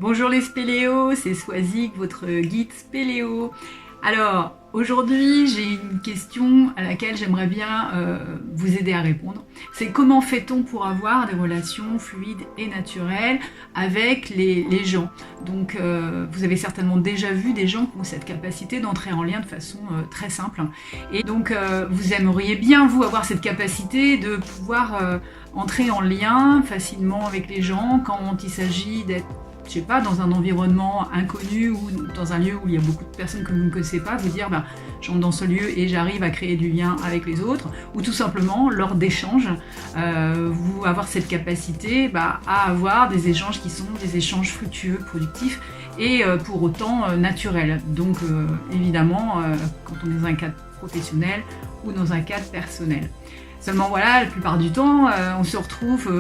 Bonjour les spéléos, c'est Swazik, votre guide spéléo. Alors, aujourd'hui, j'ai une question à laquelle j'aimerais bien vous aider à répondre. C'est comment fait-on pour avoir des relations fluides et naturelles avec les gens? Donc, vous avez certainement déjà vu des gens qui ont cette capacité d'entrer en lien de façon très simple. Et donc, vous aimeriez bien, vous, avoir cette capacité de pouvoir entrer en lien facilement avec les gens quand il s'agit d'être, je sais pas, dans un environnement inconnu ou dans un lieu où il y a beaucoup de personnes que vous ne connaissez pas, vous dire j'entre dans ce lieu et j'arrive à créer du lien avec les autres, ou tout simplement lors d'échanges, vous avoir cette capacité à avoir des échanges qui sont des échanges fructueux, productifs et pour autant naturels. Donc évidemment quand on est dans un cadre professionnel ou dans un cadre personnel. Seulement voilà, la plupart du temps, on se retrouve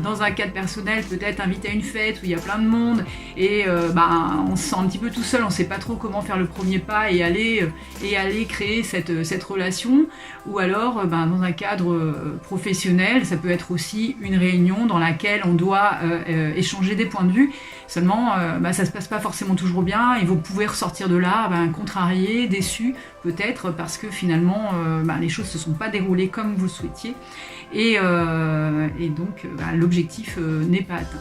dans un cadre personnel, peut-être invité à une fête où il y a plein de monde et on se sent un petit peu tout seul, on ne sait pas trop comment faire le premier pas et aller créer cette relation. Ou alors dans un cadre professionnel, ça peut être aussi une réunion dans laquelle on doit échanger des points de vue. Seulement, ça se passe pas forcément toujours bien et vous pouvez ressortir de là contrarié, déçu peut-être parce que finalement les choses se sont pas déroulées comme vous le souhaitiez et donc l'objectif n'est pas atteint.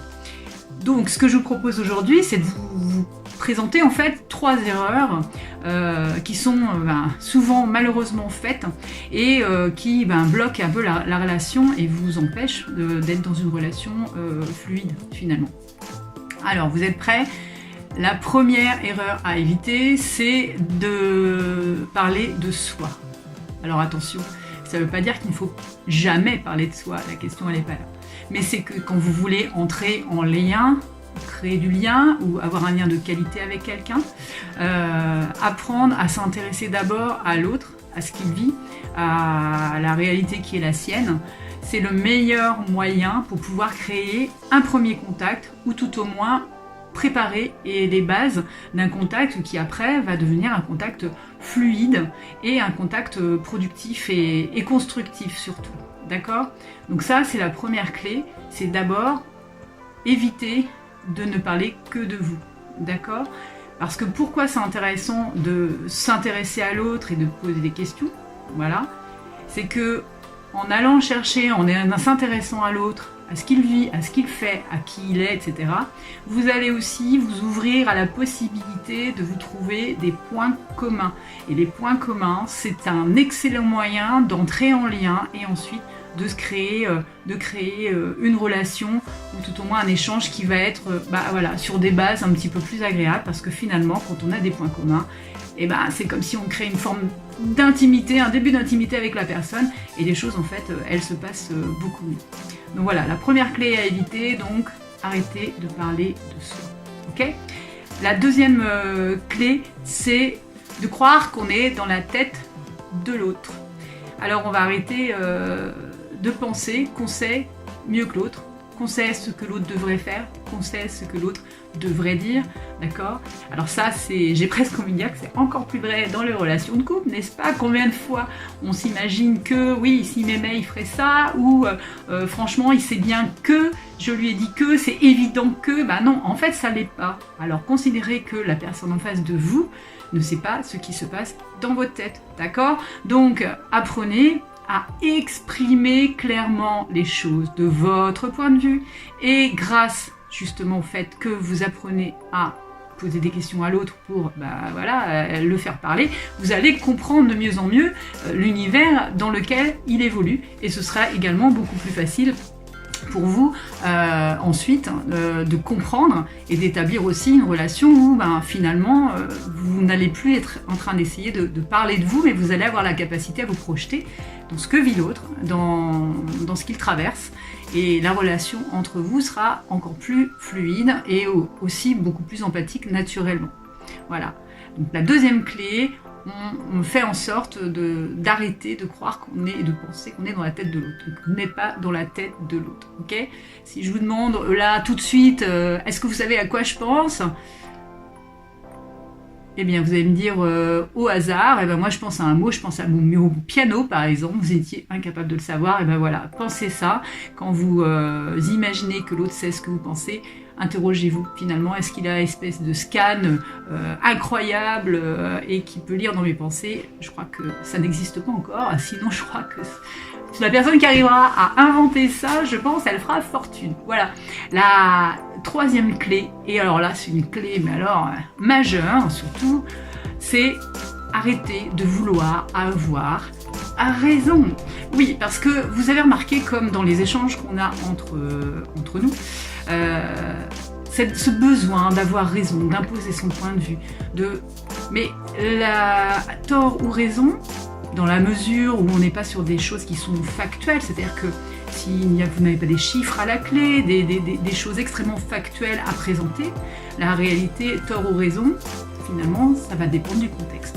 Donc ce que je vous propose aujourd'hui, c'est de vous présenter en fait 3 erreurs qui sont souvent malheureusement faites et qui bloquent un peu la relation et vous empêchent d'être dans une relation fluide finalement. Alors vous êtes prêts? La première erreur à éviter, c'est de parler de soi. Alors attention, ça ne veut pas dire qu'il ne faut jamais parler de soi, la question elle n'est pas là. Mais c'est que quand vous voulez entrer en lien, créer du lien ou avoir un lien de qualité avec quelqu'un, apprendre à s'intéresser d'abord à l'autre, à ce qu'il vit, à la réalité qui est la sienne, c'est le meilleur moyen pour pouvoir créer un premier contact ou tout au moins préparer les bases d'un contact qui après va devenir un contact fluide et un contact productif et constructif surtout. D'accord? Donc ça c'est la première clé, c'est d'abord éviter de ne parler que de vous. D'accord? Parce que pourquoi c'est intéressant de s'intéresser à l'autre et de poser des questions? Voilà. C'est que en allant chercher, en s'intéressant à l'autre, à ce qu'il vit, à ce qu'il fait, à qui il est, etc., vous allez aussi vous ouvrir à la possibilité de vous trouver des points communs. Et les points communs, c'est un excellent moyen d'entrer en lien et ensuite de créer une relation ou tout au moins un échange qui va être sur des bases un petit peu plus agréables parce que finalement, quand on a des points communs, c'est comme si on crée une forme d'intimité, un début d'intimité avec la personne et les choses en fait, elles se passent beaucoup mieux. Donc voilà, la première clé à éviter, donc arrêtez de parler de soi. Ok ? La deuxième clé, c'est de croire qu'on est dans la tête de l'autre. Alors on va arrêter de penser qu'on sait mieux que l'autre, qu'on sait ce que l'autre devrait faire, qu'on sait ce que l'autre devrait dire, d'accord? Alors ça, j'ai presque envie de dire que c'est encore plus vrai dans les relations de couple, n'est-ce pas? Combien de fois on s'imagine que, oui, s'il m'aimait, il ferait ça, ou franchement, il sait bien que, je lui ai dit que, c'est évident que, non, en fait, ça l'est pas. Alors considérez que la personne en face de vous ne sait pas ce qui se passe dans votre tête, d'accord? Donc, apprenez à exprimer clairement les choses de votre point de vue et grâce justement au fait que vous apprenez à poser des questions à l'autre pour le faire parler, vous allez comprendre de mieux en mieux l'univers dans lequel il évolue et ce sera également beaucoup plus facile pour vous ensuite de comprendre et d'établir aussi une relation où finalement vous n'allez plus être en train d'essayer de parler de vous, mais vous allez avoir la capacité à vous projeter dans ce que vit l'autre, dans ce qu'il traverse, et la relation entre vous sera encore plus fluide et aussi beaucoup plus empathique naturellement. Voilà. Donc la deuxième clé, on fait en sorte d'arrêter de croire qu'on est et de penser qu'on est dans la tête de l'autre. Donc, on n'est pas dans la tête de l'autre. Ok ? Si je vous demande là tout de suite, est-ce que vous savez à quoi je pense ? Eh bien, vous allez me dire au hasard, et ben moi je pense à un mot, je pense à mon piano par exemple, vous étiez incapable de le savoir, et ben voilà, pensez ça, quand vous imaginez que l'autre sait ce que vous pensez, interrogez-vous finalement, est-ce qu'il a une espèce de scan incroyable et qui peut lire dans mes pensées? Je crois que ça n'existe pas encore, sinon je crois que la personne qui arrivera à inventer ça, je pense, elle fera fortune. Voilà, la troisième clé, et alors là c'est une clé mais alors majeure surtout, c'est arrêter de vouloir avoir raison. Oui, parce que vous avez remarqué, comme dans les échanges qu'on a entre nous, ce besoin d'avoir raison, d'imposer son point de vue, mais tort ou raison, dans la mesure où on n'est pas sur des choses qui sont factuelles, c'est-à-dire que si vous n'avez pas des chiffres à la clé, des choses extrêmement factuelles à présenter, la réalité, tort ou raison, finalement, ça va dépendre du contexte.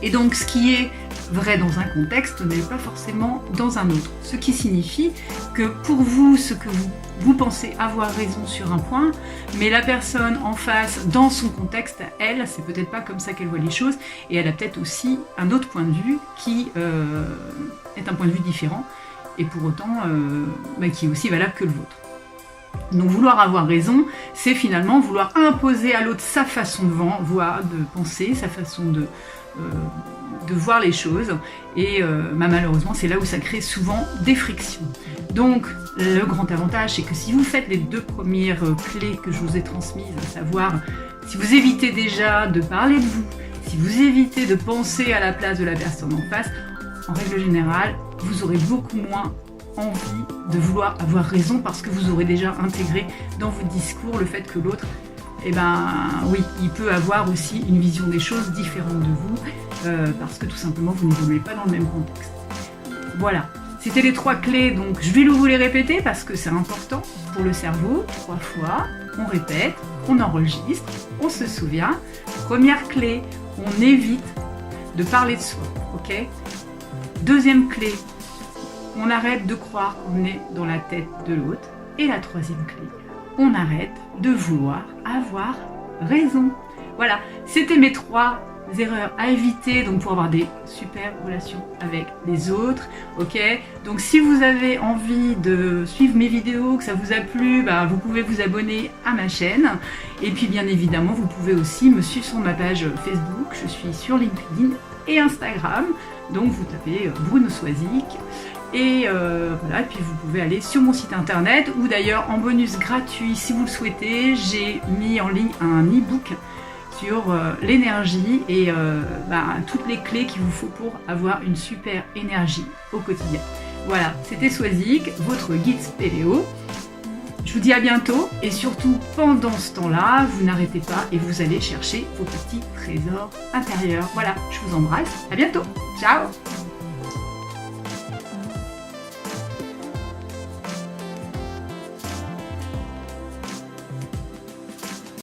Et donc, ce qui est vrai dans un contexte n'est pas forcément dans un autre. Ce qui signifie que pour vous, ce que vous pensez avoir raison sur un point, mais la personne en face, dans son contexte, elle, c'est peut-être pas comme ça qu'elle voit les choses, et elle a peut-être aussi un autre point de vue qui est un point de vue différent, et pour autant qui est aussi valable que le vôtre. Donc vouloir avoir raison, c'est finalement vouloir imposer à l'autre sa façon de penser, sa façon de voir les choses, et malheureusement c'est là où ça crée souvent des frictions. Donc le grand avantage, c'est que si vous faites les deux premières clés que je vous ai transmises, à savoir si vous évitez déjà de parler de vous, si vous évitez de penser à la place de la personne en face, en règle générale, vous aurez beaucoup moins envie de vouloir avoir raison, parce que vous aurez déjà intégré dans votre discours le fait que l'autre, oui, il peut avoir aussi une vision des choses différente de vous, parce que tout simplement vous n'évoluez pas dans le même contexte. Voilà, c'était les 3 clés, donc je vais vous les répéter parce que c'est important pour le cerveau. 3 fois, on répète, on enregistre, on se souvient. Première clé, on évite de parler de soi, ok? Deuxième clé, on arrête de croire qu'on est dans la tête de l'autre. Et la troisième clé, on arrête de vouloir avoir raison. Voilà, c'était mes 3 erreurs à éviter, donc pour avoir des super relations avec les autres, ok? Donc si vous avez envie de suivre mes vidéos, que ça vous a plu, vous pouvez vous abonner à ma chaîne, et puis bien évidemment vous pouvez aussi me suivre sur ma page Facebook, je suis sur LinkedIn et Instagram, donc vous tapez Bruno Soisic. Et voilà, et puis vous pouvez aller sur mon site internet, ou d'ailleurs en bonus gratuit si vous le souhaitez, j'ai mis en ligne un e-book sur l'énergie et toutes les clés qu'il vous faut pour avoir une super énergie au quotidien. Voilà, c'était Soisic, votre guide spéléo. Je vous dis à bientôt, et surtout pendant ce temps-là, vous n'arrêtez pas et vous allez chercher vos petits trésors intérieurs. Voilà, je vous embrasse, à bientôt, ciao!